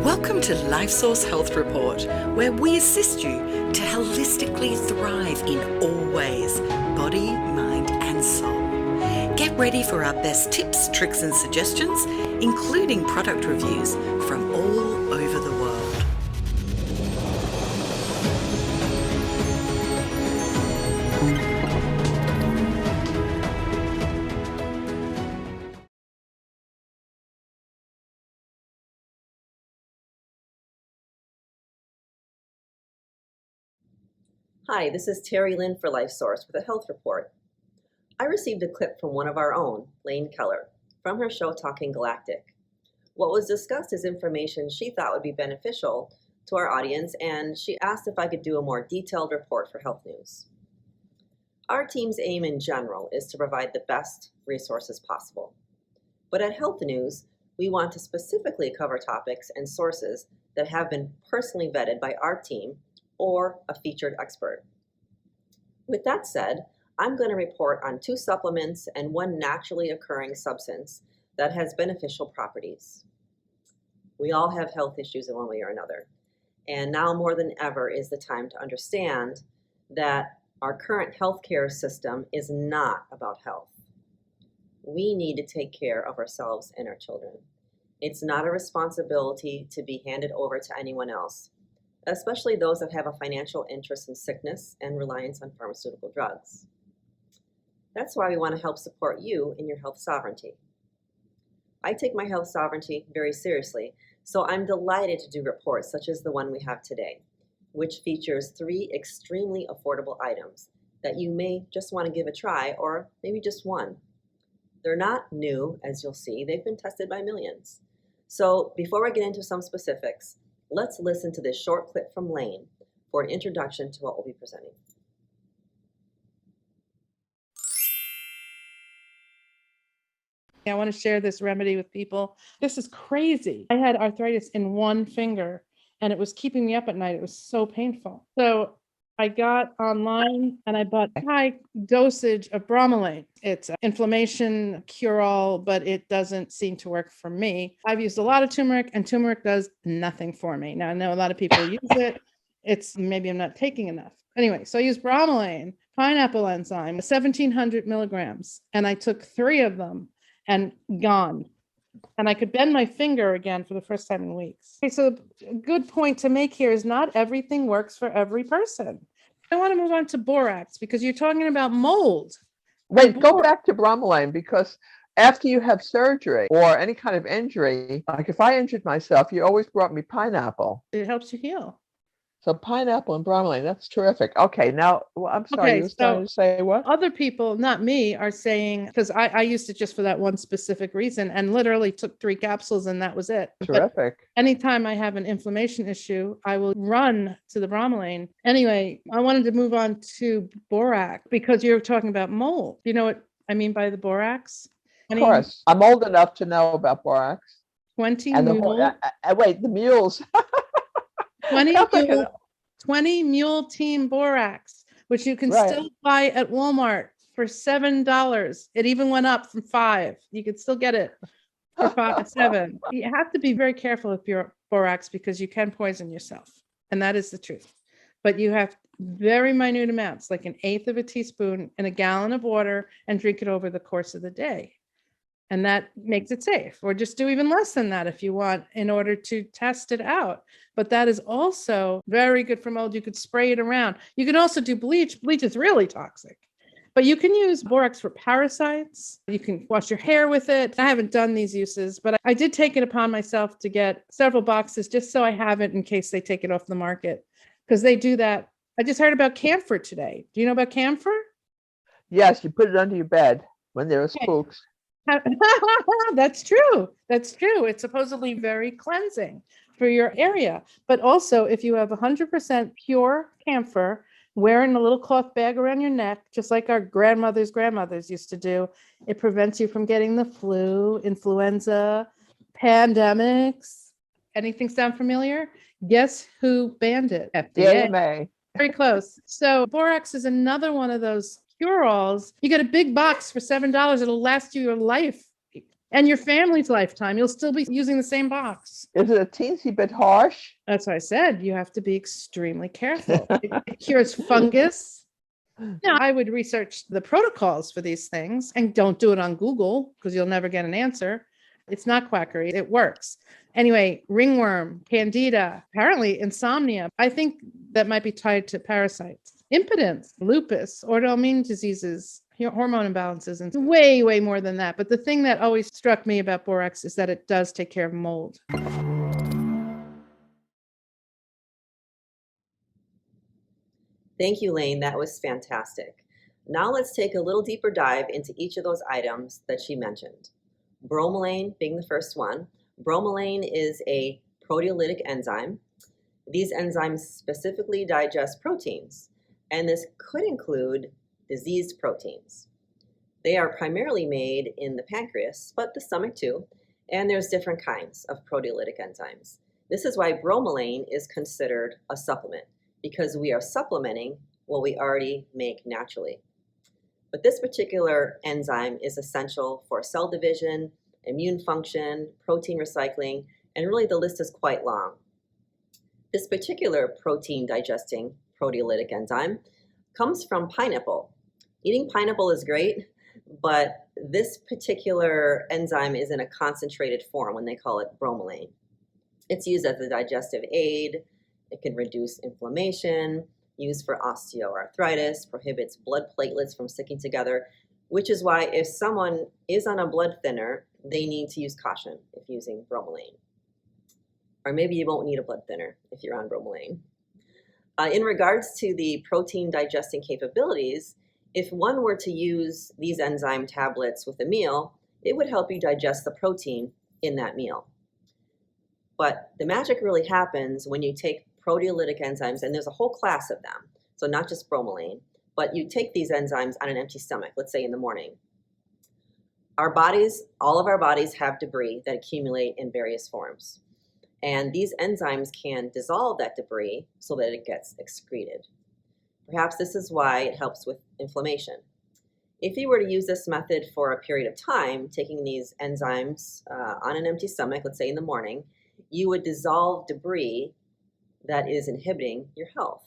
Welcome to LifeSource Health Report, where we assist you to holistically thrive in all ways, body, mind, and soul. Get ready for our best tips, tricks, and suggestions, including product reviews from all over the world. Hi, this is Terry Lynn for LifeSource with a health report. I received a clip from one of our own, Lane Keller, from her show Talking Galactic. What was discussed is information she thought would be beneficial to our audience, and she asked if I could do a more detailed report for health news. Our team's aim in general is to provide the best resources possible. But at Health News, we want to specifically cover topics and sources that have been personally vetted by our team or a featured expert. With that said, I'm going to report on 2 supplements and 1 naturally occurring substance that has beneficial properties. We all have health issues in one way or another, and now more than ever is the time to understand that our current healthcare system is not about health. We need to take care of ourselves and our children. It's not a responsibility to be handed over to anyone else, especially those that have a financial interest in sickness and reliance on pharmaceutical drugs. That's why we want to help support you in your health sovereignty. I take my health sovereignty very seriously, so I'm delighted to do reports such as the one we have today, which features 3 extremely affordable items that you may just want to give a try, or maybe just one. They're not new, as you'll see. They've been tested by millions. So before I get into some specifics, let's listen to this short clip from Lane for an introduction to what we'll be presenting. I want to share this remedy with people. This is crazy. I had arthritis in one finger and it was keeping me up at night. It was so painful. So I got online and I bought high dosage of Bromelain. It's an inflammation cure-all, but it doesn't seem to work for me. I've used a lot of turmeric and turmeric does nothing for me. Now I know a lot of people use it. It's maybe I'm not taking enough. Anyway, so I used Bromelain, pineapple enzyme, 1,700 milligrams, and I took 3 of them and gone. And I could bend my finger again for the first time in weeks. Okay, so a good point to make here is not everything works for every person. I want to move on to Borax because you're talking about mold. Wait, go back to Bromelain, because after you have surgery or any kind of injury, like if I injured myself, you always brought me pineapple. It helps you heal. So pineapple and Bromelain, that's terrific. Okay, now, I'm sorry, Okay, you were starting to say what? Other people, not me, are saying, because I used it just for that one specific reason and literally took 3 capsules and that was it. Terrific. But anytime I have an inflammation issue, I will run to the Bromelain. Anyway, I wanted to move on to Borax because you're talking about mold. You know what I mean by the Borax? Of course. I'm old enough to know about Borax. 20 And mule. Wait, the mules. 20 mule team Borax, which you can Right. still buy at Walmart for $7. It even went up from $5. You could still get it for $7. You have to be very careful with your Borax because you can poison yourself. And that is the truth. But you have very minute amounts, like 1/8 of a teaspoon in a gallon of water, and drink it over the course of the day. And that makes it safe, or just do even less than that if you want in order to test it out. But that is also very good for mold. You could spray it around. You can also do bleach. Bleach is really toxic, but you can use Borax for parasites. You can wash your hair with it. I haven't done these uses, but I did take it upon myself to get several boxes just so I have it in case they take it off the market, because they do that. I just heard about Camphor today. Do you know about Camphor? Yes, you put it under your bed when there are spooks. That's true. That's true. It's supposedly very cleansing for your area. But also, if you have 100% pure camphor, wearing a little cloth bag around your neck, just like our grandmothers used to do, it prevents you from getting the flu, influenza, pandemics. Anything sound familiar? Guess who banned it? FDA. DMA. Very close. So Borax is another one of those cure-alls. You get a big box for $7. It'll last you your life. and your family's lifetime. You'll still be using the same box. Is it a teensy bit harsh? That's what I said. You have to be extremely careful. It cures fungus. Now, I would research the protocols for these things, and don't do it on Google because you'll never get an answer. It's not quackery. It works. Anyway, ringworm, candida, apparently insomnia. I think that might be tied to parasites, impotence, lupus, autoimmune diseases, hormone imbalances, and way, way more than that. But the thing that always struck me about borax is that it does take care of mold. Thank you, Lane. That was fantastic. Now let's take a little deeper dive into each of those items that she mentioned. Bromelain being the first one. Bromelain is a proteolytic enzyme. These enzymes specifically digest proteins, and this could include diseased proteins. They are primarily made in the pancreas, but the stomach too, and there's different kinds of proteolytic enzymes. This is why bromelain is considered a supplement, because we are supplementing what we already make naturally. But this particular enzyme is essential for cell division, immune function, protein recycling, and really the list is quite long. This particular protein digesting proteolytic enzyme comes from pineapple. Eating pineapple is great, but this particular enzyme is in a concentrated form when they call it bromelain. It's used as a digestive aid. It can reduce inflammation, used for osteoarthritis, prohibits blood platelets from sticking together, which is why if someone is on a blood thinner, they need to use caution if using bromelain. Or maybe you won't need a blood thinner if you're on bromelain. In regards to the protein digesting capabilities, if one were to use these enzyme tablets with a meal, it would help you digest the protein in that meal. But the magic really happens when you take proteolytic enzymes, and there's a whole class of them, so not just bromelain, but you take these enzymes on an empty stomach, let's say in the morning. Our bodies, all of our bodies have debris that accumulate in various forms. And these enzymes can dissolve that debris so that it gets excreted. Perhaps this is why it helps with inflammation. If you were to use this method for a period of time, taking these enzymes on an empty stomach, let's say in the morning, you would dissolve debris that is inhibiting your health.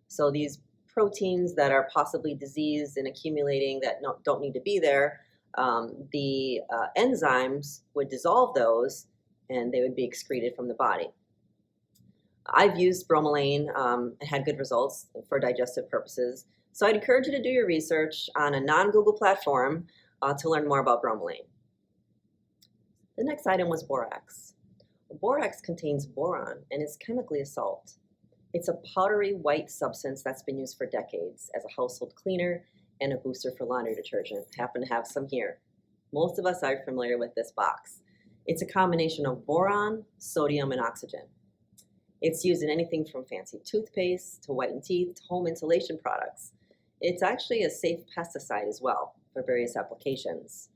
So these proteins that are possibly diseased and accumulating that don't need to be there, the enzymes would dissolve those and they would be excreted from the body. I've used bromelain and had good results for digestive purposes. So I'd encourage you to do your research on a non-Google platform to learn more about bromelain. The next item was borax. Borax contains boron and is chemically a salt. It's a powdery white substance that's been used for decades as a household cleaner and a booster for laundry detergent. I happen to have some here. Most of us are familiar with this box. It's a combination of boron, sodium, and oxygen. It's used in anything from fancy toothpaste to whiten teeth to home insulation products. It's actually a safe pesticide as well for various applications.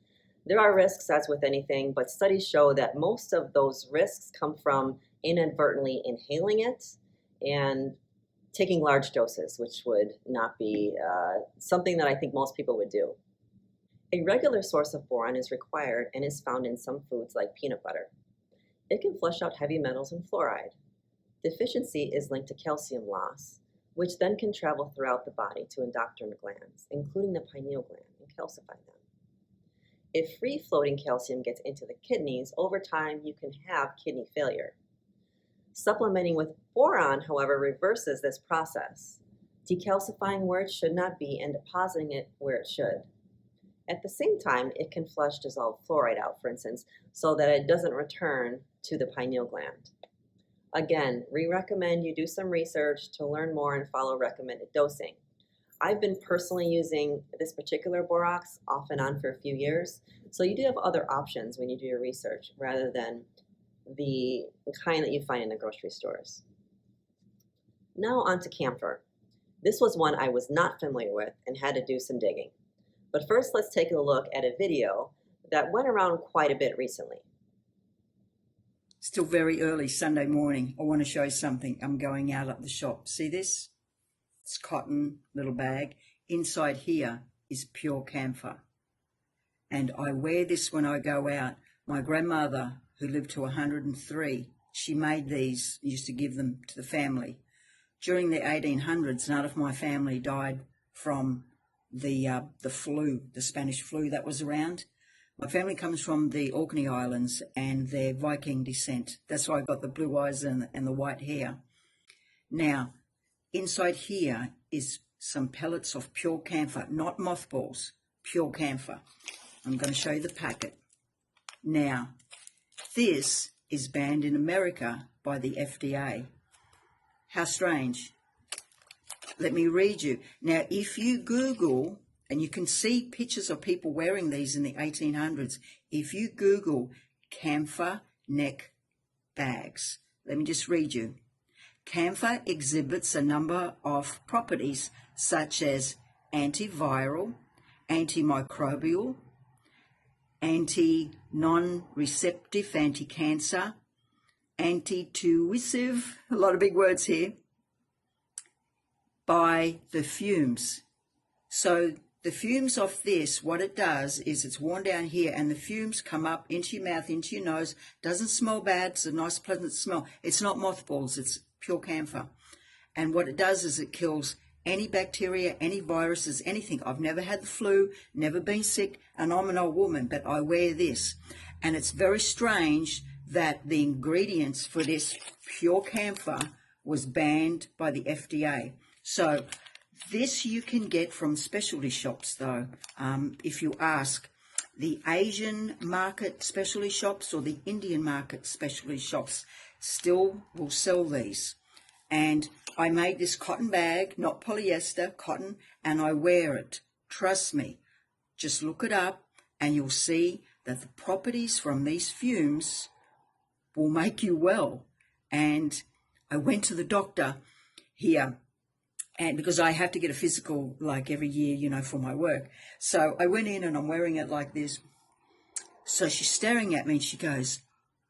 There are risks, as with anything, but studies show that most of those risks come from inadvertently inhaling it and taking large doses, which would not be something that I think most people would do. A regular source of boron is required and is found in some foods like peanut butter. It can flush out heavy metals and fluoride. Deficiency is linked to calcium loss, which then can travel throughout the body to endocrine glands, including the pineal gland, and calcify them. If free-floating calcium gets into the kidneys, over time you can have kidney failure. Supplementing with boron, however, reverses this process, decalcifying where it should not be and depositing it where it should. At the same time, it can flush dissolved fluoride out, for instance, so that it doesn't return to the pineal gland. Again, we recommend you do some research to learn more and follow recommended dosing. I've been personally using this particular borax off and on for a few years, so you do have other options when you do your research rather than the kind that you find in the grocery stores. Now on to camphor. This was one I was not familiar with and had to do some digging. But first, let's take a look at a video that went around quite a bit recently. Still very early Sunday morning. I want to show you something. I'm going out at the shop. See this? It's cotton, little bag. Inside here is pure camphor. And I wear this when I go out. My grandmother, who lived to 103, she made these, used to give them to the family. During the 1800s, none of my family died from the flu, the Spanish flu that was around. My family comes from the Orkney Islands and they're Viking descent. That's why I got the blue eyes and the white hair. Now, inside here is some pellets of pure camphor, not mothballs, pure camphor. I'm going to show you the packet. Now, this is banned in America by the FDA. How strange. Let me read you. Now, if you Google, and you can see pictures of people wearing these in the 1800s, if you Google camphor neck bags, let me just read you. Camphor exhibits a number of properties such as antiviral, antimicrobial, anti-non-receptive, anti-cancer, anti-tussive, a lot of big words here, by the fumes. So the fumes of this, what it does is it's worn down here and the fumes come up into your mouth, into your nose. Doesn't smell bad. It's a nice, pleasant smell. It's not mothballs. It's pure camphor. And what it does is it kills any bacteria, any viruses, anything. I've never had the flu, never been sick, and I'm an old woman, but I wear this. And it's very strange that the ingredients for this pure camphor was banned by the FDA. So this you can get from specialty shops, though, if you ask. The Asian market specialty shops or the Indian market specialty shops still will sell these. And I made this cotton bag, not polyester, cotton, and I wear it. Trust me. Just look it up and you'll see that the properties from these fumes will make you well. And I went to the doctor here, and because I have to get a physical like every year, you know, for my work. So I went in and I'm wearing it like this. So she's staring at me and she goes,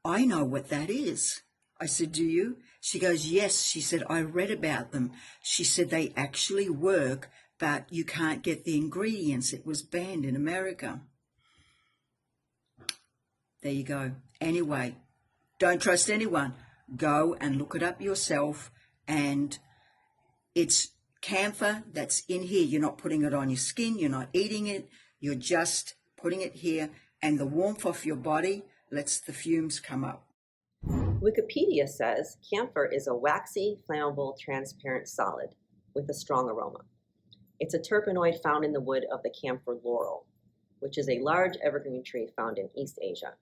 I know what that is. I said, do you? She goes, yes. She said, I read about them. She said, they actually work, but you can't get the ingredients. It was banned in America. There you go. Anyway, don't trust anyone. Go and look it up yourself. And it's camphor that's in here. You're not putting it on your skin. You're not eating it. You're just putting it here. And the warmth of your body lets the fumes come up. Wikipedia says camphor is a waxy, flammable, transparent solid with a strong aroma. It's a terpenoid found in the wood of the camphor laurel, which is a large evergreen tree found in East Asia.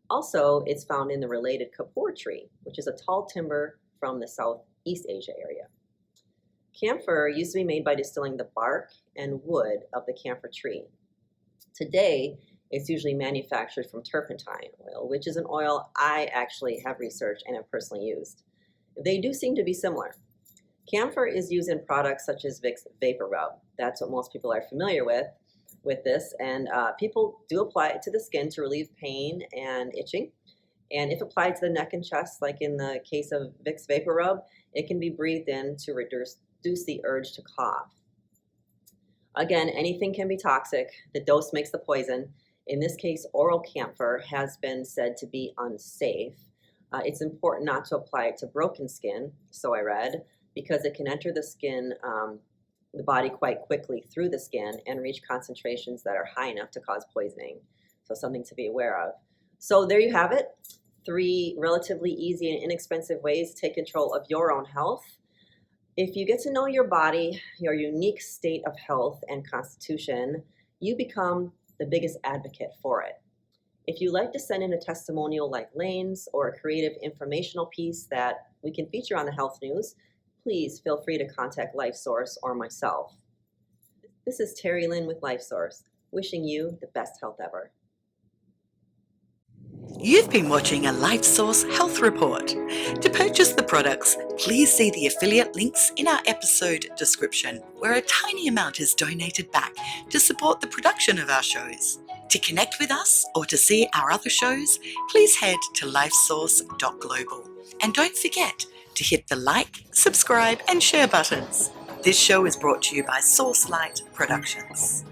Also, it's found in the related kapor tree, which is a tall timber from the Southeast Asia area. Camphor used to be made by distilling the bark and wood of the camphor tree. Today, it's usually manufactured from turpentine oil, which is an oil I actually have researched and have personally used. They do seem to be similar. Camphor is used in products such as Vicks Vapor Rub. That's what most people are familiar with this, and people do apply it to the skin to relieve pain and itching. And if applied to the neck and chest, like in the case of Vicks Vapor Rub, it can be breathed in to reduce the urge to cough. Again, anything can be toxic. The dose makes the poison. In this case, oral camphor has been said to be unsafe. It's important not to apply it to broken skin, so I read, because it can enter the skin, the body quite quickly through the skin and reach concentrations that are high enough to cause poisoning. So something to be aware of. So there you have it. 3 relatively easy and inexpensive ways to take control of your own health. If you get to know your body, your unique state of health and constitution, you become the biggest advocate for it. If you'd like to send in a testimonial like Lane's or a creative informational piece that we can feature on the health news, please feel free to contact LifeSource or myself. This is Terry Lynn with LifeSource, wishing you the best health ever. You've been watching a LifeSource Health Report. To purchase the products, please see the affiliate links in our episode description, where a tiny amount is donated back to support the production of our shows. To connect with us or to see our other shows, please head to lifesource.global. And don't forget to hit the like, subscribe, and share buttons. This show is brought to you by Source Light Productions.